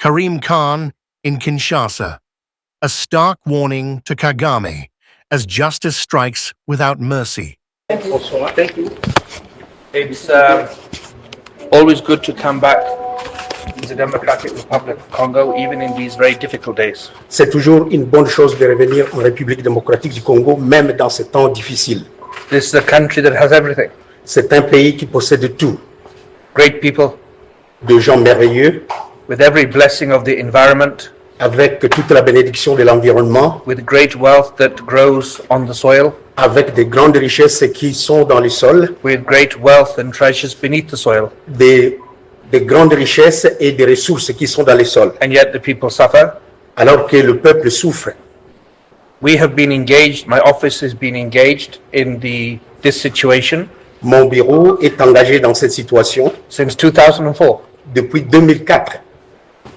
Karim Khan in Kinshasa, a stark warning to Kagame as justice strikes without mercy. Bonsoir. Thank you. It's always good to come back to the Democratic Republic of Congo, even in these very difficult days. C'est toujours une bonne chose de revenir en République démocratique du Congo, même dans ces temps difficiles. This is a country that has everything. C'est un pays qui possède tout. Great people, De gens merveilleux, with every blessing of the environment, avec toute la bénédiction de l'environnement, with great wealth that grows on the soil, avec des grandes richesses qui sont dans le sol, with great wealth and treasures beneath the soil. des grandes richesses et des ressources qui sont dans le sol, And yet the people suffer. alors que le peuple souffre. We have been engaged, my office has been engaged in this situation Mon bureau est engagé dans cette situation since 2004. depuis 2004.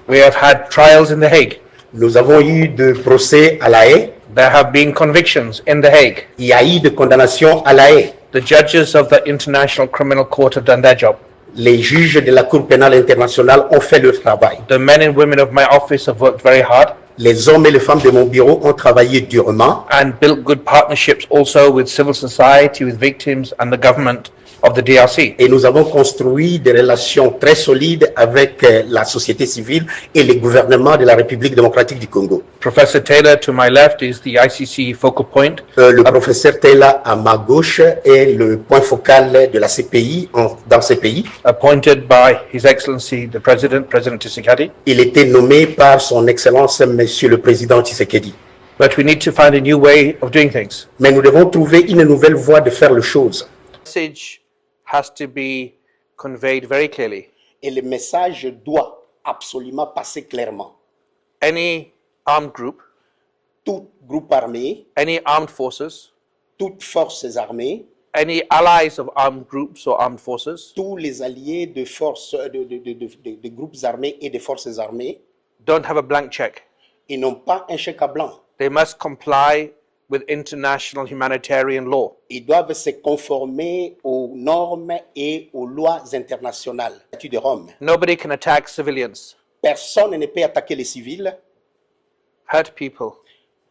We have had trials in The Hague. Nous avons eu de procès à La Haye. There have been convictions in The Hague. Il y a eu de condamnations à La Haye. The judges of the International Criminal Court have done their job. Les juges de la Cour pénale internationale ont fait leur travail. The men and women of my office have worked very hard Les hommes et les femmes de mon bureau ont travaillé durement and built good partnerships also with civil society, with victims and the government of the DRC. et nous avons construit des relations très solides avec la société civile et le gouvernement de la République démocratique du Congo. Professor Taylor to my left is the ICC focal point, Le professeur Taylor à ma gauche est le point focal de la CPI dans ces pays. appointed by His Excellency the President, President Tshisekedi. Il était nommé par son Excellence Monsieur le Président Tshisekedi. But we need to find a new way of doing things. Mais nous devons trouver une nouvelle voie de faire les choses. The message has to be conveyed very clearly. Et le message doit absolument passer clairement. Any armed group, Tout groupe armé, any armed forces, toutes forces armées, any allies of armed groups or armed forces tous les alliés de forces, de groupes armés et de forces armées, don't have a blank check. ils n'ont pas un chèque à blanc. They must comply with international humanitarian law. Ils doivent se conformer aux normes et aux lois internationales. Statut de Rome. Nobody can attack civilians, Personne ne peut attaquer les civils, hurt people,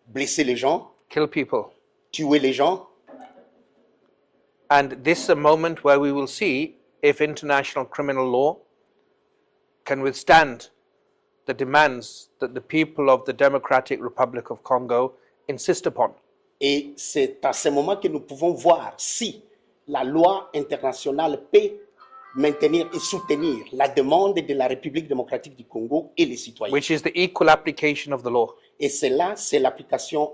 blesser les gens, kill people. tuer les gens. And this is a moment where we will see if international criminal law can withstand the demands that the people of the Democratic Republic of Congo insist upon. Et c'est à ce moment que nous pouvons voir si la loi internationale peut maintenir et soutenir la demande de la République démocratique du Congo et les citoyens. Which is the equal application of the law. Et cela, c'est l'application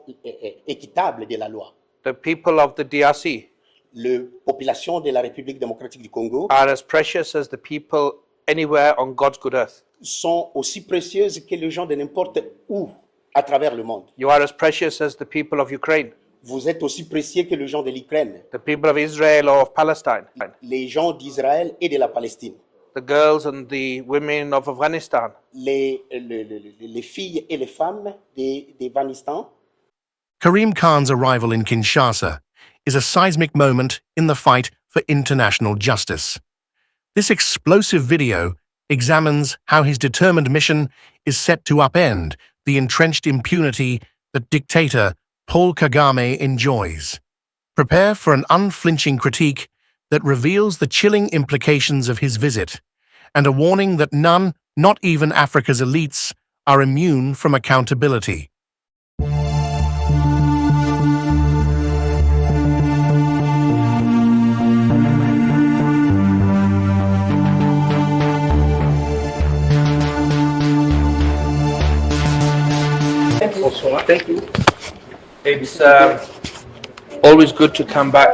équitable de la loi. The people of the DRC La population de la République démocratique du Congo are as precious as the people anywhere on God's good earth. sont aussi précieuses que les gens de n'importe où à travers le monde. You are as precious as the people of Ukraine, Vous êtes aussi précieux que les gens de l'Ukraine, the people of Israel or of Palestine, les gens d'Israël et de la Palestine, the girls and the women of Afghanistan, les filles et les femmes d'Afghanistan. Karim Khan's arrival in Kinshasa is a seismic moment in the fight for international justice. This explosive video examines how his determined mission is set to upend the entrenched impunity that dictator Paul Kagame enjoys. Prepare for an unflinching critique that reveals the chilling implications of his visit, and a warning that none, not even Africa's elites, are immune from accountability. Bonsoir. Thank you. It's always good to come back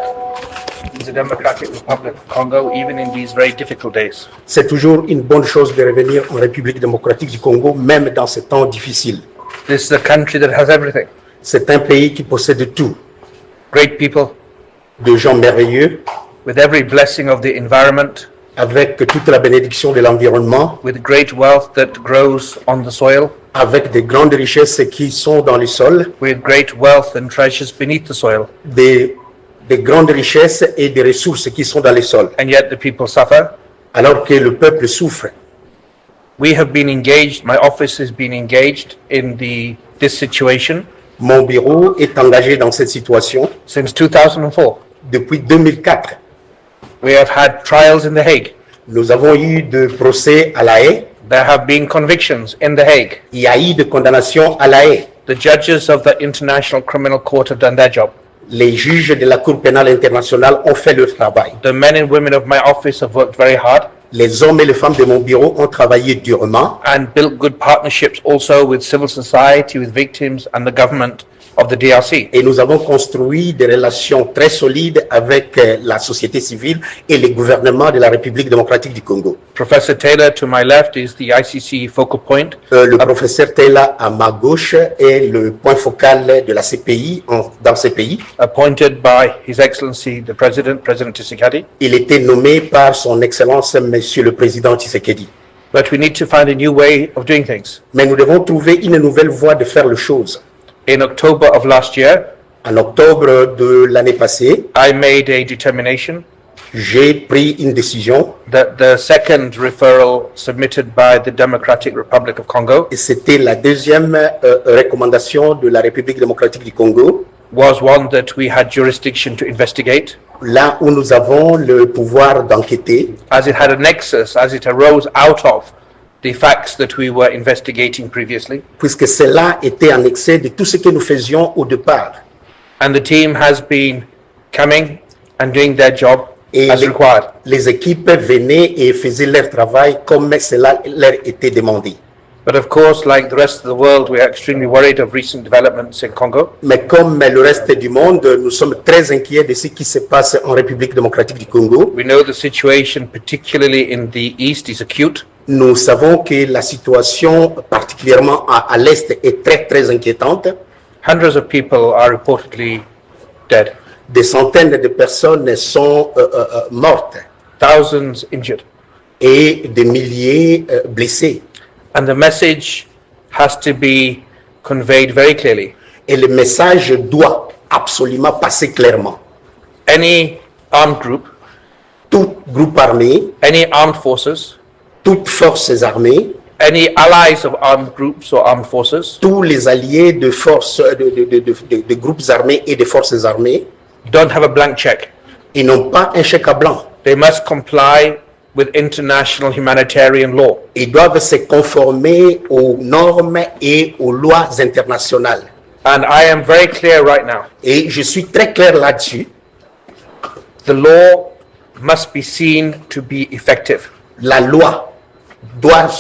to the Democratic Republic of Congo, even in these very difficult days. C'est toujours une bonne chose de revenir en République démocratique du Congo, même dans ces temps difficiles. This is a country that has everything. C'est un pays qui possède tout. Great people, De gens merveilleux, with every blessing of the environment, avec toute la bénédiction de l'environnement, with great wealth that grows on the soil, avec des grandes richesses qui sont dans le sol, with great wealth and treasures beneath the soil. des grandes richesses et des ressources qui sont dans le sol, And yet the people suffer. alors que le peuple souffre. We have been engaged, my office has been engaged in this situation Mon bureau est engagé dans cette situation since 2004. depuis 2004. We have had trials in The Hague. Nous avons eu de procès à La Haye. There have been convictions in The Hague. Il y a eu de condamnations à La Haye. The judges of the International Criminal Court have done their job. Les juges de la Cour pénale internationale ont fait leur travail. The men and women of my office have worked very hard Les hommes et les femmes de mon bureau ont travaillé durement and built good partnerships also with civil society, with victims and the government of the DRC. et nous avons construit des relations très solides avec la société civile et les gouvernements de la République démocratique du Congo. Professor Taylor to my left is the ICC focal point, Le professeur Taylor à ma gauche est le point focal de la CPI dans ces pays. appointed by His Excellency the President Tshisekedi. Il était nommé par son Excellence Monsieur le Président Tshisekedi. But we need to find a new way of doing things. Mais nous devons trouver une nouvelle voie de faire les choses. In October of last year, En octobre de l'année passée, I made a determination j'ai pris une décision that the second referral submitted by the Democratic Republic of Congo et c'était la deuxième recommandation de la République démocratique du Congo, was one that we had jurisdiction to investigate, là où nous avons le pouvoir d'enquêter, as it had a nexus, as it arose out of the facts that we were investigating previously. puisque cela était en excès de tout ce que nous faisions au départ. And the team has been coming and doing their job Et as required. les équipes venaient et faisaient leur travail comme cela leur était demandé. But of course, like the rest of the world, we are extremely worried of recent developments in Congo. Mais comme le reste du monde, nous sommes très inquiets de ce qui se passe en République démocratique du Congo. We know the situation, particularly in the east, is acute. Nous savons que la situation, particulièrement à l'Est, est très, très inquiétante. Hundreds of people are reportedly dead, Des centaines de personnes sont mortes thousands injured. et des milliers blessés. And the message has to be conveyed very clearly. Et le message doit absolument passer clairement. Any armed group, Tout groupe armé, any armed forces, toutes forces armées, any allies of armed groups or armed forces tous les alliés de forces, de groupes armés et de forces armées, don't have a blank check. ils n'ont pas un chèque à blanc. They must comply with international humanitarian law. Ils doivent se conformer aux normes et aux lois internationales. And I am very clear right now. Et je suis très clair là-dessus. The law must be seen to be effective. La loi doit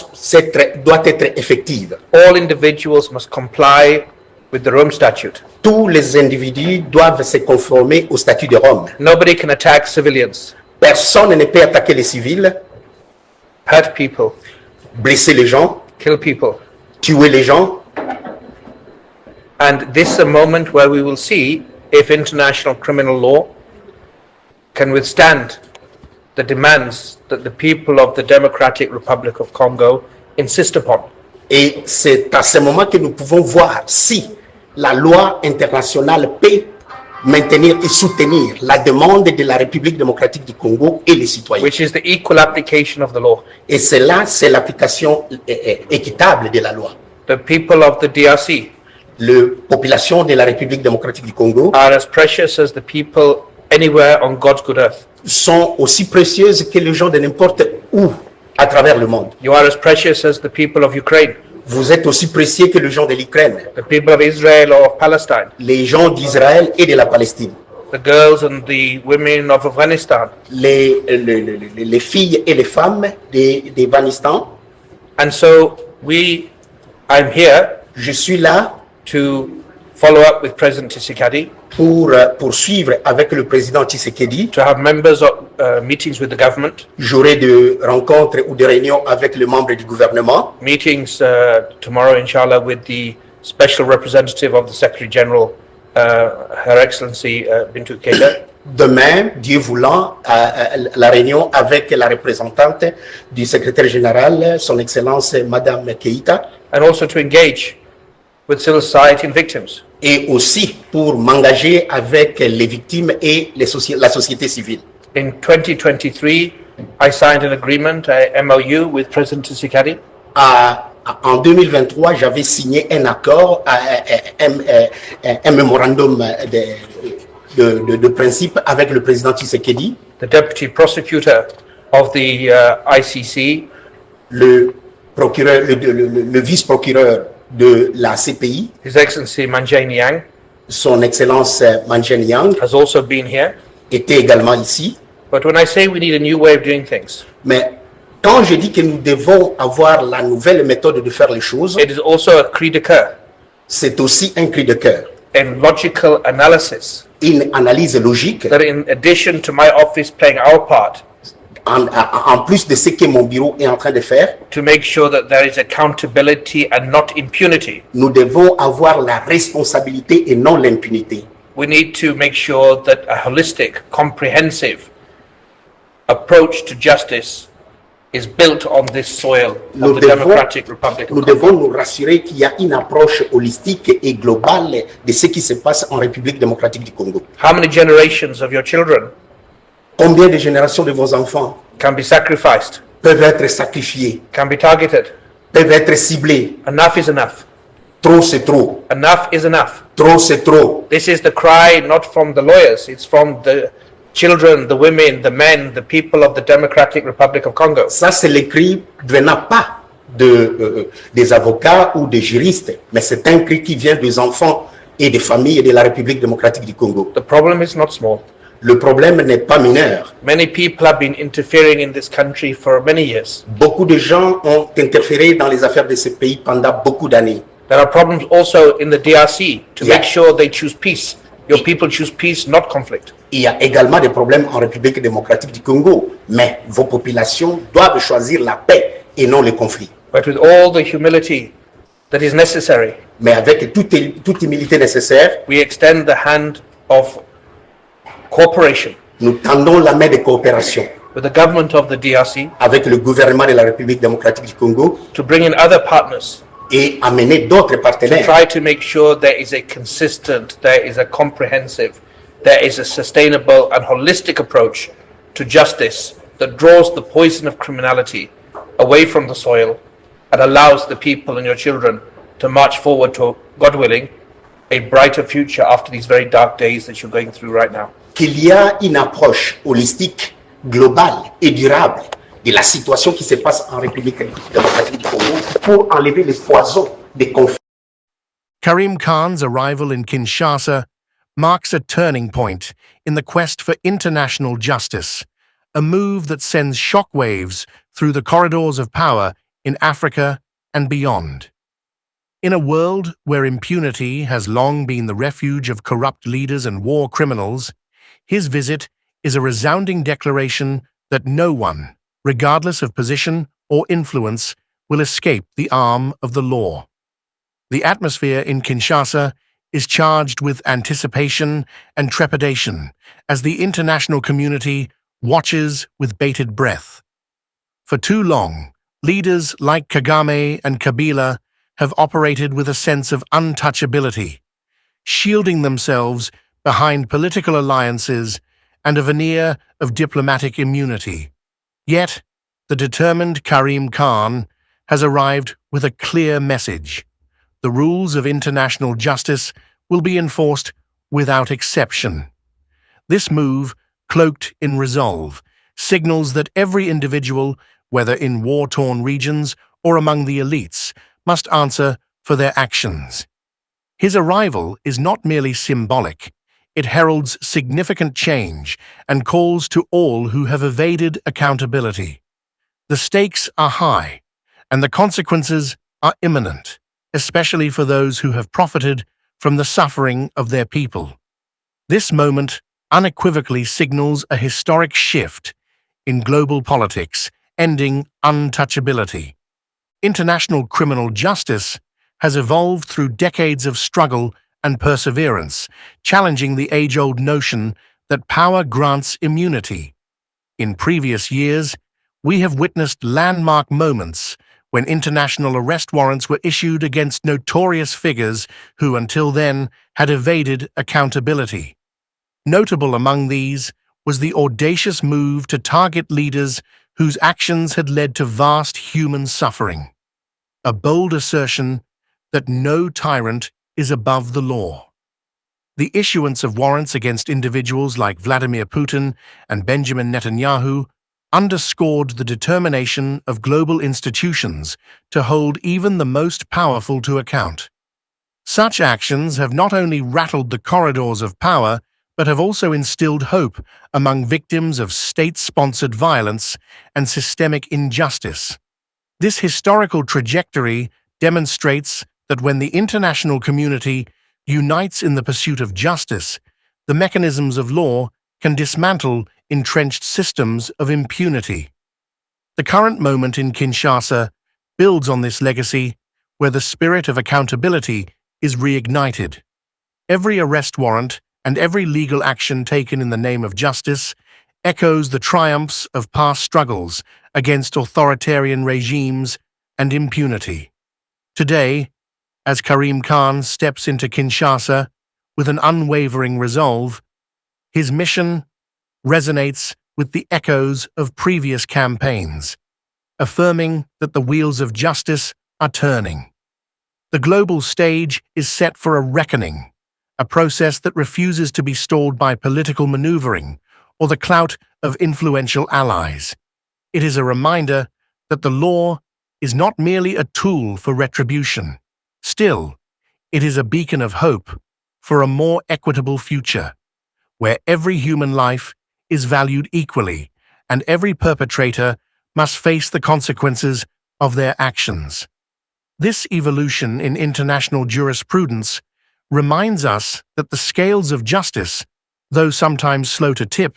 être effective. All individuals must comply with the Rome Statute. Tous les individus doivent se conformer au statut de Rome. Nobody can attack civilians, Personne ne peut attaquer les civils, hurt people, blesser les gens, kill people. tuer les gens. And this is a moment where we will see if international criminal law can withstand the demands that the people of the Democratic Republic of Congo insist upon. Et c'est à ce moment que nous pouvons voir si la loi internationale peut maintenir et soutenir la demande de la République démocratique du Congo et les citoyens. Which is the equal application of the law. Et cela, c'est l'application équitable de la loi. The people of the DRC La population de la République démocratique du Congo are as precious as the people anywhere on God's good earth. sont aussi précieuses que les gens de n'importe où à travers le monde. You are as precious as the people of Ukraine, Vous êtes aussi précieux que les gens de l'Ukraine, the people of Israel or of Palestine, les gens d'Israël et de la Palestine, the girls and the women of Afghanistan. les filles et les femmes d'Afghanistan. And so I'm here Je suis là to follow up with President Tshisekedi, pour poursuivre avec le président Tshisekedi. to have members of meetings with the government, J'aurai des rencontres ou des réunions avec les membres du gouvernement. meetings tomorrow, inshallah, with the special representative of the Secretary General, Her Excellency Bintou Keita. Demain, Dieu voulant, la réunion avec la représentante du secrétaire général, son Excellence Madame Keita, And also to engage with civil society and victims. et aussi pour m'engager avec les victimes et la société civile. In 2023, I signed an agreement, a MOU, with President Tshisekedi. En 2023, j'avais signé un accord, un mémorandum de principe avec le président Tshisekedi, the deputy prosecutor of the ICC, le procureur, le vice-procureur de la CPI, His Excellency Manjane Yang, son Excellence Manjane Yang, has also been here. était également ici. But when I say we need a new way of doing things, Mais quand je dis que nous devons avoir la nouvelle méthode de faire les choses, it is also a cri de cœur, c'est aussi un cri de cœur, a logical analysis, une analyse logique, that in addition to my office playing our part, en plus de ce que mon bureau est en train de faire, to make sure that there is accountability and not impunity. nous devons avoir la responsabilité et non l'impunité. We need to make sure that a holistic, comprehensive approach to justice is built on this soil of the Democratic Republic of Nous Congo. devons nous rassurer qu'il y a une approche holistique et globale de ce qui se passe en République démocratique du Congo. How many generations of your children Combien de générations de vos enfants can be sacrificed, peuvent être sacrifiés, can be targeted? peuvent être ciblés? Enough is enough. Trop, c'est trop. Enough is enough. Trop, c'est trop. This is the cry not from the lawyers, it's from the children, the women, the men, the people of the Democratic Republic of Congo. Ça, c'est le cri venant pas des avocats ou des juristes, mais c'est un cri qui vient des enfants et des familles de la République démocratique du Congo. The problem is not small. Le problème n'est pas mineur. Many people have been interfering in this country for many years. Beaucoup de gens ont interféré dans les affaires de ce pays pendant beaucoup d'années. There are problems also in the DRC to Yeah. make sure they choose peace. Your people choose peace, not conflict. Il y a également des problèmes en République démocratique du Congo, mais vos populations doivent choisir la paix et non le conflit. But with all the humility that is necessary, Mais avec toute humilité nécessaire, we extend the hand of cooperation nous tendons la main de coopération with the government of the DRC avec le gouvernement de la République démocratique du Congo to bring in other partners et amener d'autres to partenaires try to make sure there is a consistent, there is a comprehensive, there is a sustainable and holistic approach to justice that draws the poison of criminality away from the soil and allows the people and your children to march forward to, God willing, a brighter future after these very dark days that you're going through right now. qu'il y a une approche holistique, globale et durable de la situation qui se passe en République démocratique du Congo pour enlever les poisons des conflits. Karim Khan's arrival in Kinshasa marks a turning point in the quest for international justice, a move that sends shockwaves through the corridors of power in Africa and beyond. In a world where impunity has long been the refuge of corrupt leaders and war criminals, his visit is a resounding declaration that no one, regardless of position or influence, will escape the arm of the law. The atmosphere in Kinshasa is charged with anticipation and trepidation as the international community watches with bated breath. For too long, leaders like Kagame and Kabila have operated with a sense of untouchability, shielding themselves behind political alliances and a veneer of diplomatic immunity. Yet, the determined Karim Khan has arrived with a clear message. The rules of international justice will be enforced without exception. This move, cloaked in resolve, signals that every individual, whether in war-torn regions or among the elites, must answer for their actions. His arrival is not merely symbolic. It heralds significant change and calls to all who have evaded accountability. The stakes are high, and the consequences are imminent, especially for those who have profited from the suffering of their people. This moment unequivocally signals a historic shift in global politics, ending untouchability. International criminal justice has evolved through decades of struggle and perseverance, challenging the age-old notion that power grants immunity. In previous years, we have witnessed landmark moments when international arrest warrants were issued against notorious figures who until then had evaded accountability. Notable among these was the audacious move to target leaders whose actions had led to vast human suffering. a bold assertion that no tyrant is above the law. The issuance of warrants against individuals like Vladimir Putin and Benjamin Netanyahu underscored the determination of global institutions to hold even the most powerful to account. Such actions have not only rattled the corridors of power, but have also instilled hope among victims of state-sponsored violence and systemic injustice. This historical trajectory demonstrates that when the international community unites in the pursuit of justice, the mechanisms of law can dismantle entrenched systems of impunity. The current moment in Kinshasa builds on this legacy, where the spirit of accountability is reignited. Every arrest warrant and every legal action taken in the name of justice echoes the triumphs of past struggles against authoritarian regimes and impunity. Today, as Karim Khan steps into Kinshasa with an unwavering resolve, his mission resonates with the echoes of previous campaigns, affirming that the wheels of justice are turning. The global stage is set for a reckoning, a process that refuses to be stalled by political maneuvering or the clout of influential allies. It is a reminder that the law is not merely a tool for retribution. Still, it is a beacon of hope for a more equitable future, where every human life is valued equally and every perpetrator must face the consequences of their actions. This evolution in international jurisprudence reminds us that the scales of justice, though sometimes slow to tip,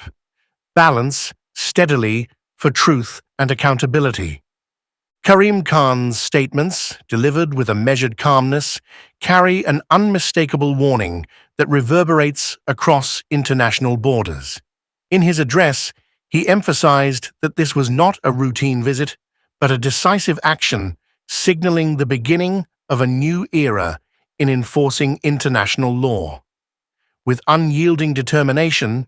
balance steadily for truth and accountability. Karim Khan's statements, delivered with a measured calmness, carry an unmistakable warning that reverberates across international borders. In his address, he emphasized that this was not a routine visit, but a decisive action signaling the beginning of a new era in enforcing international law. With unyielding determination,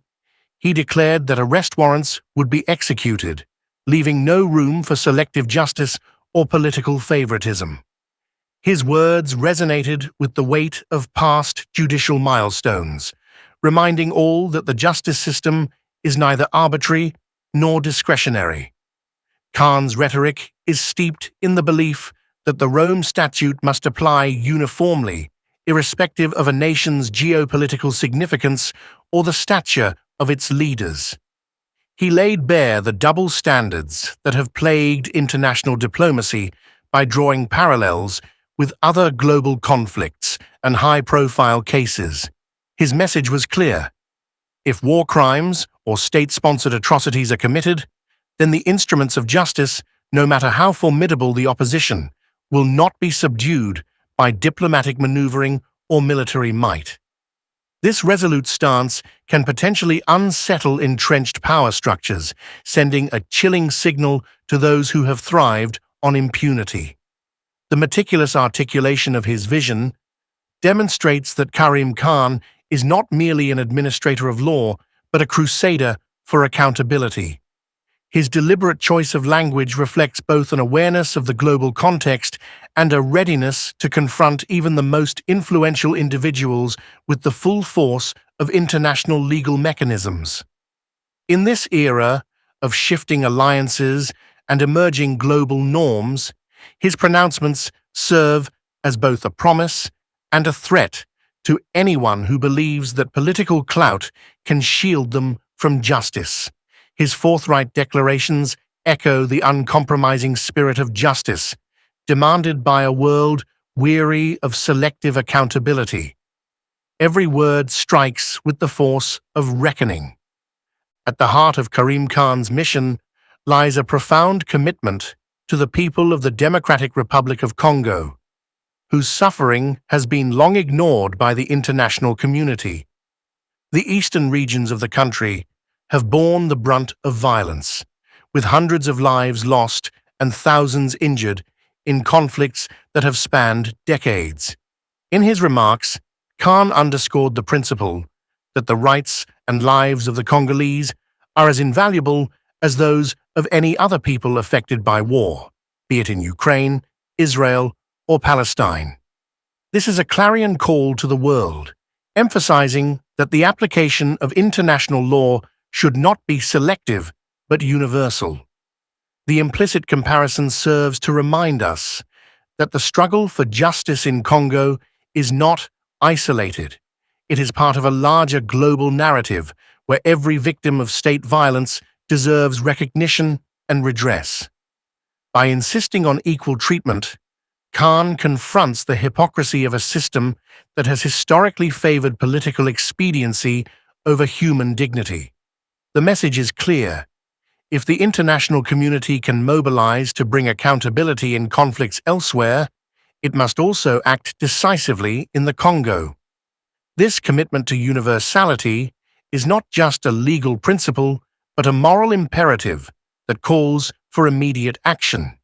he declared that arrest warrants would be executed, leaving no room for selective justice or political favoritism. His words resonated with the weight of past judicial milestones, reminding all that the justice system is neither arbitrary nor discretionary. Khan's rhetoric is steeped in the belief that the Rome Statute must apply uniformly, irrespective of a nation's geopolitical significance or the stature of its leaders. He laid bare the double standards that have plagued international diplomacy by drawing parallels with other global conflicts and high-profile cases. His message was clear. If war crimes or state-sponsored atrocities are committed, then the instruments of justice, no matter how formidable the opposition, will not be subdued by diplomatic maneuvering or military might. This resolute stance can potentially unsettle entrenched power structures, sending a chilling signal to those who have thrived on impunity. The meticulous articulation of his vision demonstrates that Karim Khan is not merely an administrator of law, but a crusader for accountability. His deliberate choice of language reflects both an awareness of the global context and a readiness to confront even the most influential individuals with the full force of international legal mechanisms. In this era of shifting alliances and emerging global norms, his pronouncements serve as both a promise and a threat to anyone who believes that political clout can shield them from justice. His forthright declarations echo the uncompromising spirit of justice, demanded by a world weary of selective accountability. Every word strikes with the force of reckoning. At the heart of Karim Khan's mission lies a profound commitment to the people of the Democratic Republic of Congo, whose suffering has been long ignored by the international community. The eastern regions of the country have borne the brunt of violence, with hundreds of lives lost and thousands injured in conflicts that have spanned decades. In his remarks, Khan underscored the principle that the rights and lives of the Congolese are as invaluable as those of any other people affected by war, be it in Ukraine, Israel, or Palestine. This is a clarion call to the world, emphasizing that the application of international law should not be selective but universal. The implicit comparison serves to remind us that the struggle for justice in Congo is not isolated. It is part of a larger global narrative where every victim of state violence deserves recognition and redress. By insisting on equal treatment, Khan confronts the hypocrisy of a system that has historically favored political expediency over human dignity. The message is clear. If the international community can mobilize to bring accountability in conflicts elsewhere, it must also act decisively in the Congo. This commitment to universality is not just a legal principle, but a moral imperative that calls for immediate action.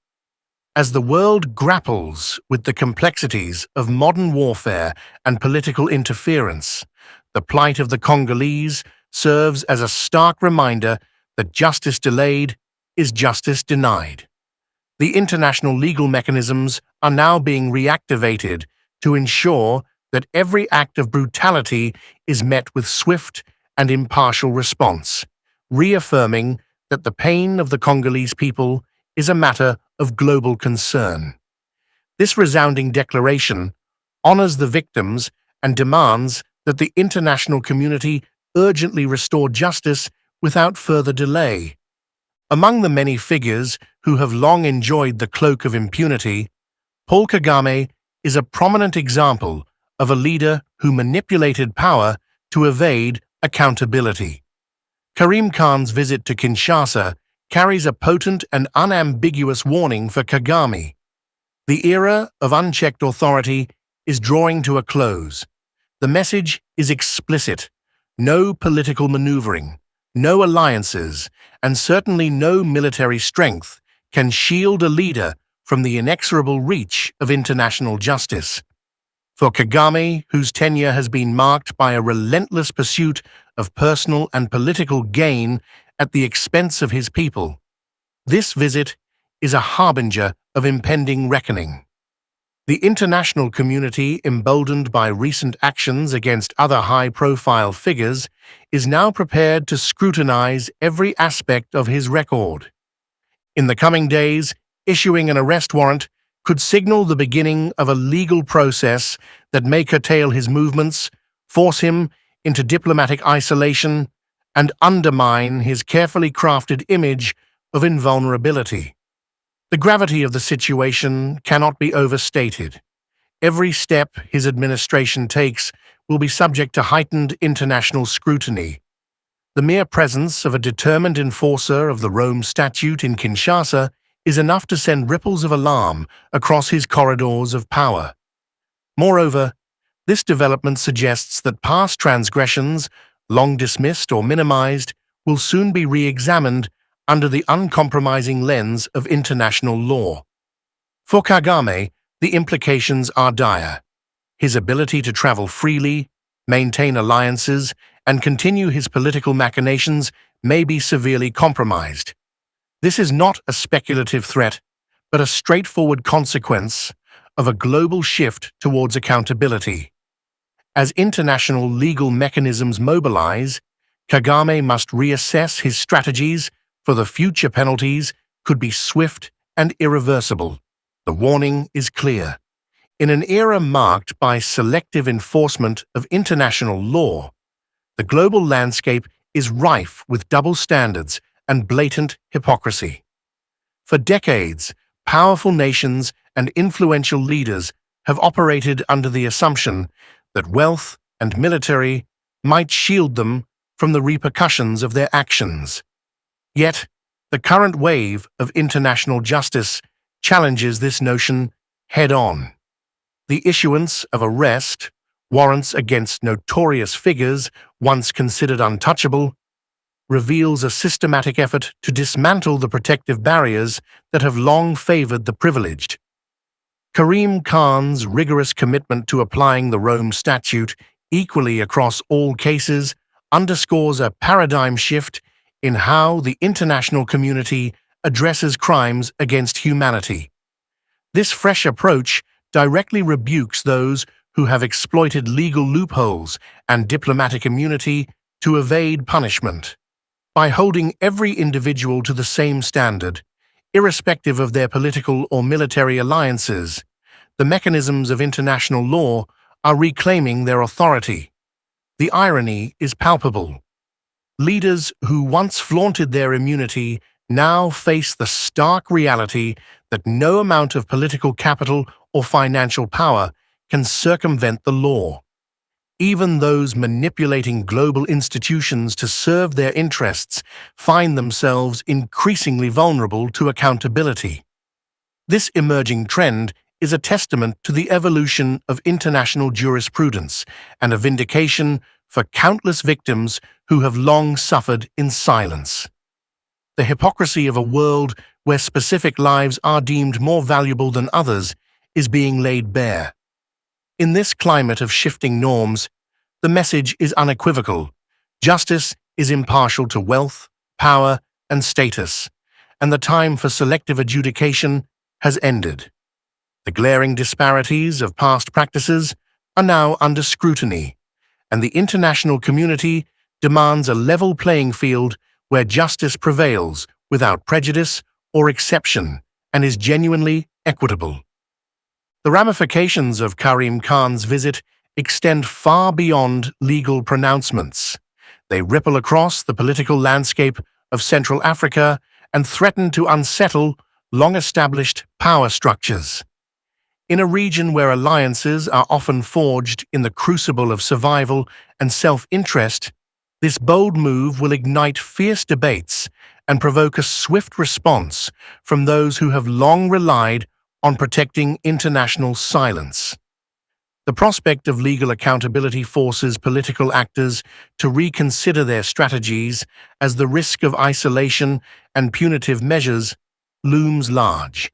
As the world grapples with the complexities of modern warfare and political interference, the plight of the Congolese serves as a stark reminder that justice delayed is justice denied. The international legal mechanisms are now being reactivated to ensure that every act of brutality is met with swift and impartial response, reaffirming that the pain of the Congolese people is a matter of global concern. This resounding declaration honors the victims and demands that the international community urgently restore justice without further delay. Among the many figures who have long enjoyed the cloak of impunity, Paul Kagame is a prominent example of a leader who manipulated power to evade accountability. Karim Khan's visit to Kinshasa carries a potent and unambiguous warning for Kagame. The era of unchecked authority is drawing to a close. The message is explicit: no political maneuvering, no alliances, and certainly no military strength can shield a leader from the inexorable reach of international justice. For Kagame, whose tenure has been marked by a relentless pursuit of personal and political gain at the expense of his people, this visit is a harbinger of impending reckoning. The international community, emboldened by recent actions against other high-profile figures, is now prepared to scrutinize every aspect of his record. In the coming days, issuing an arrest warrant could signal the beginning of a legal process that may curtail his movements, force him into diplomatic isolation, and undermine his carefully crafted image of invulnerability. The gravity of the situation cannot be overstated. Every step his administration takes will be subject to heightened international scrutiny. The mere presence of a determined enforcer of the Rome Statute in Kinshasa is enough to send ripples of alarm across his corridors of power. Moreover, this development suggests that past transgressions, long dismissed or minimized, will soon be re-examined under the uncompromising lens of international law. For Kagame, the implications are dire. His ability to travel freely, maintain alliances, and continue his political machinations may be severely compromised. This is not a speculative threat, but a straightforward consequence of a global shift towards accountability. As international legal mechanisms mobilize, Kagame must reassess his strategies, for the future penalties could be swift and irreversible. The warning is clear. In an era marked by selective enforcement of international law, the global landscape is rife with double standards and blatant hypocrisy. For decades, powerful nations and influential leaders have operated under the assumption that wealth and military might shield them from the repercussions of their actions. Yet, the current wave of international justice challenges this notion head-on. The issuance of arrest warrants against notorious figures once considered untouchable reveals a systematic effort to dismantle the protective barriers that have long favored the privileged. Karim Khan's rigorous commitment to applying the Rome Statute equally across all cases underscores a paradigm shift in how the international community addresses crimes against humanity. This fresh approach directly rebukes those who have exploited legal loopholes and diplomatic immunity to evade punishment. By holding every individual to the same standard, irrespective of their political or military alliances, the mechanisms of international law are reclaiming their authority. The irony is palpable. Leaders who once flaunted their immunity now face the stark reality that no amount of political capital or financial power can circumvent the law. Even those manipulating global institutions to serve their interests find themselves increasingly vulnerable to accountability. This emerging trend is a testament to the evolution of international jurisprudence and a vindication for countless victims who have long suffered in silence. The hypocrisy of a world where specific lives are deemed more valuable than others is being laid bare. In this climate of shifting norms, the message is unequivocal. Justice is impartial to wealth, power, and status, and the time for selective adjudication has ended. The glaring disparities of past practices are now under scrutiny, and the international community demands a level playing field where justice prevails without prejudice or exception and is genuinely equitable. The ramifications of Karim Khan's visit extend far beyond legal pronouncements. They ripple across the political landscape of Central Africa and threaten to unsettle long-established power structures. In a region where alliances are often forged in the crucible of survival and self-interest, this bold move will ignite fierce debates and provoke a swift response from those who have long relied on protecting international silence. The prospect of legal accountability forces political actors to reconsider their strategies as the risk of isolation and punitive measures looms large.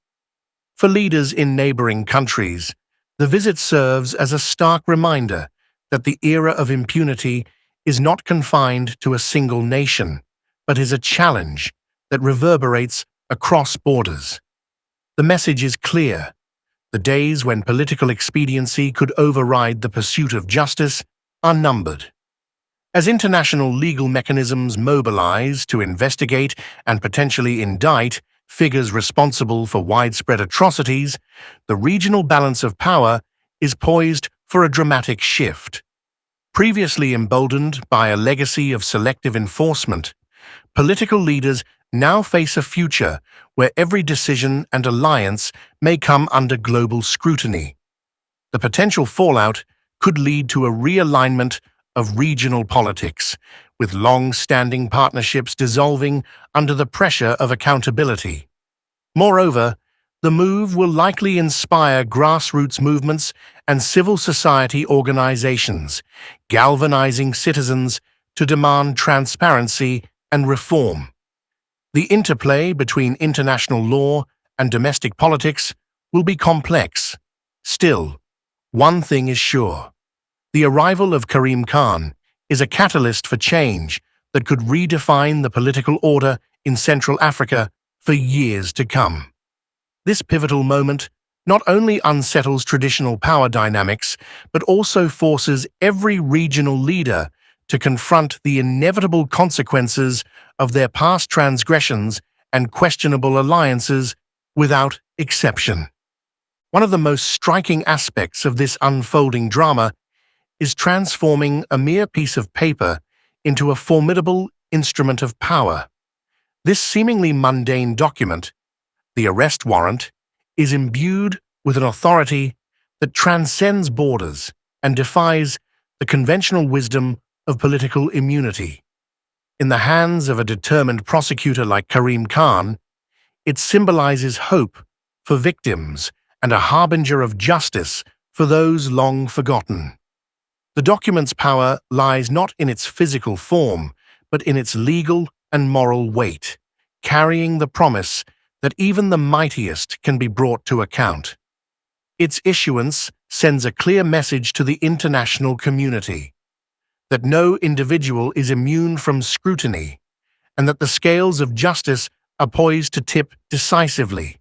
For leaders in neighboring countries, the visit serves as a stark reminder that the era of impunity is not confined to a single nation, but is a challenge that reverberates across borders. The message is clear. The days when political expediency could override the pursuit of justice are numbered. As international legal mechanisms mobilize to investigate and potentially indict figures responsible for widespread atrocities, the regional balance of power is poised for a dramatic shift. Previously emboldened by a legacy of selective enforcement, political leaders now face a future where every decision and alliance may come under global scrutiny. The potential fallout could lead to a realignment of regional politics, with long-standing partnerships dissolving under the pressure of accountability. Moreover, the move will likely inspire grassroots movements and civil society organizations, galvanizing citizens to demand transparency and reform. The interplay between international law and domestic politics will be complex. Still, one thing is sure. The arrival of Karim Khan is a catalyst for change that could redefine the political order in Central Africa for years to come. This pivotal moment not only unsettles traditional power dynamics, but also forces every regional leader to confront the inevitable consequences of their past transgressions and questionable alliances without exception. One of the most striking aspects of this unfolding drama is transforming a mere piece of paper into a formidable instrument of power. This seemingly mundane document, the arrest warrant, is imbued with an authority that transcends borders and defies the conventional wisdom of political immunity. In the hands of a determined prosecutor like Karim Khan, it symbolizes hope for victims and a harbinger of justice for those long forgotten. The document's power lies not in its physical form, but in its legal and moral weight, carrying the promise that even the mightiest can be brought to account. Its issuance sends a clear message to the international community that no individual is immune from scrutiny, and that the scales of justice are poised to tip decisively.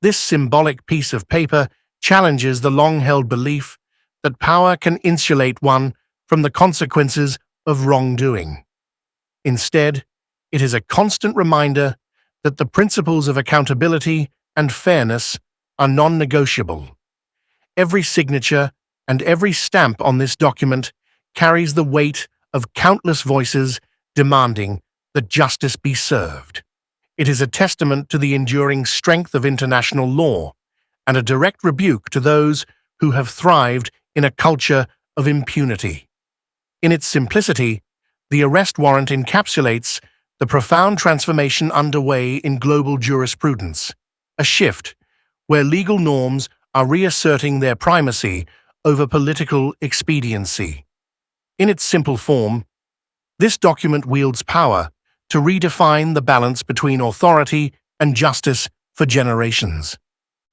This symbolic piece of paper challenges the long-held belief that power can insulate one from the consequences of wrongdoing. Instead, it is a constant reminder that the principles of accountability and fairness are non-negotiable. Every signature and every stamp on this document carries the weight of countless voices demanding that justice be served. It is a testament to the enduring strength of international law and a direct rebuke to those who have thrived in a culture of impunity. In its simplicity, the arrest warrant encapsulates the profound transformation underway in global jurisprudence, a shift where legal norms are reasserting their primacy over political expediency. In its simple form, this document wields power to redefine the balance between authority and justice for generations.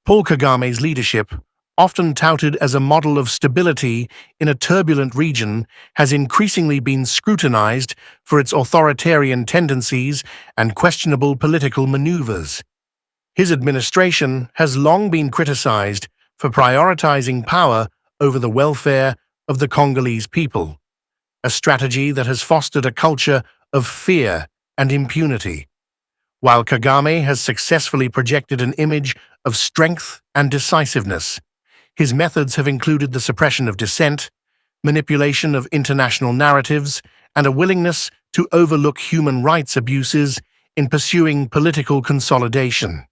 Paul Kagame's leadership, often touted as a model of stability in a turbulent region, has increasingly been scrutinized for its authoritarian tendencies and questionable political maneuvers. His administration has long been criticized for prioritizing power over the welfare of the Congolese people, a strategy that has fostered a culture of fear and impunity. While Kagame has successfully projected an image of strength and decisiveness, his methods have included the suppression of dissent, manipulation of international narratives, and a willingness to overlook human rights abuses in pursuing political consolidation.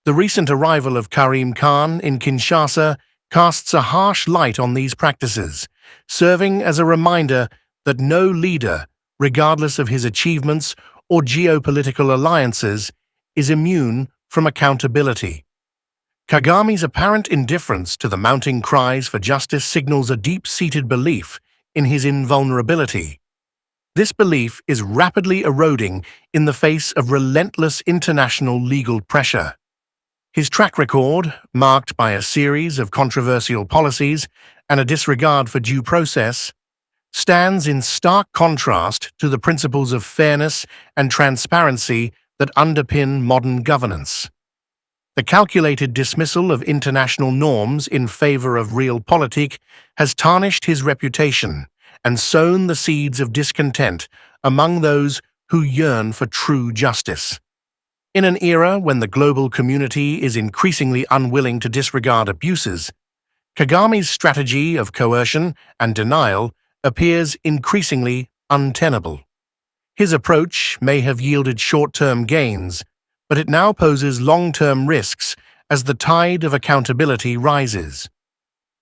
The recent arrival of Karim Khan in Kinshasa casts a harsh light on these practices, serving as a reminder that no leader, regardless of his achievements or geopolitical alliances, is immune from accountability. Kagame's apparent indifference to the mounting cries for justice signals a deep-seated belief in his invulnerability. This belief is rapidly eroding in the face of relentless international legal pressure. His track record, marked by a series of controversial policies and a disregard for due process, stands in stark contrast to the principles of fairness and transparency that underpin modern governance. The calculated dismissal of international norms in favor of realpolitik has tarnished his reputation and sown the seeds of discontent among those who yearn for true justice. In an era when the global community is increasingly unwilling to disregard abuses, Kagame's strategy of coercion and denial appears increasingly untenable. His approach may have yielded short-term gains, but it now poses long-term risks as the tide of accountability rises.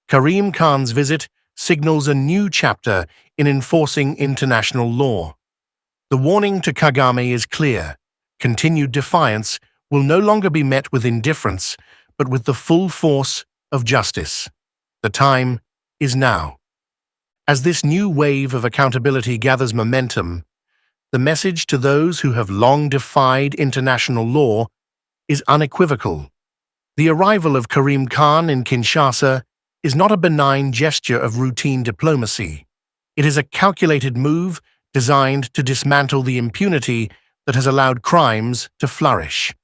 Karim Khan's visit signals a new chapter in enforcing international law. The warning to Kagame is clear. Continued defiance will no longer be met with indifference, but with the full force of justice. The time is now. As this new wave of accountability gathers momentum, the message to those who have long defied international law is unequivocal. The arrival of Karim Khan in Kinshasa is not a benign gesture of routine diplomacy. It is a calculated move designed to dismantle the impunity that has allowed crimes to flourish.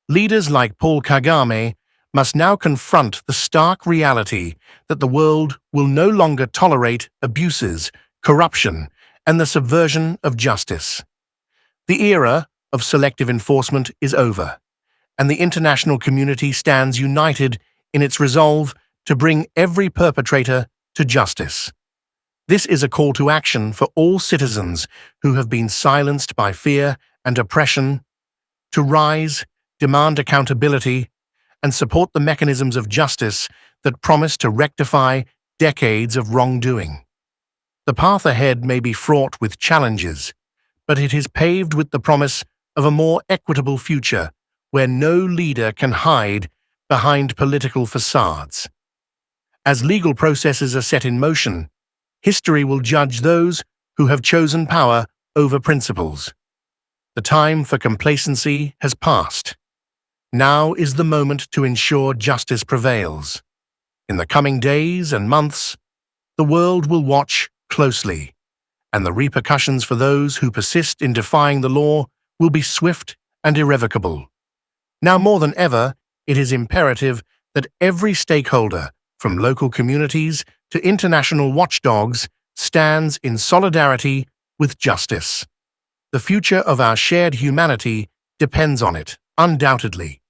Leaders like Paul Kagame must now confront the stark reality that the world will no longer tolerate abuses, corruption, and the subversion of justice. The era of selective enforcement is over, and the international community stands united in its resolve to bring every perpetrator to justice. This is a call to action for all citizens who have been silenced by fear and oppression to rise, demand accountability, and support the mechanisms of justice that promise to rectify decades of wrongdoing. The path ahead may be fraught with challenges, but it is paved with the promise of a more equitable future where no leader can hide behind political facades. As legal processes are set in motion, history will judge those who have chosen power over principles. The time for complacency has passed. Now is the moment to ensure justice prevails. In the coming days and months, the world will watch closely, and the repercussions for those who persist in defying the law will be swift and irrevocable. Now more than ever, it is imperative that every stakeholder, from local communities to international watchdogs, stands in solidarity with justice. The future of our shared humanity depends on it, undoubtedly.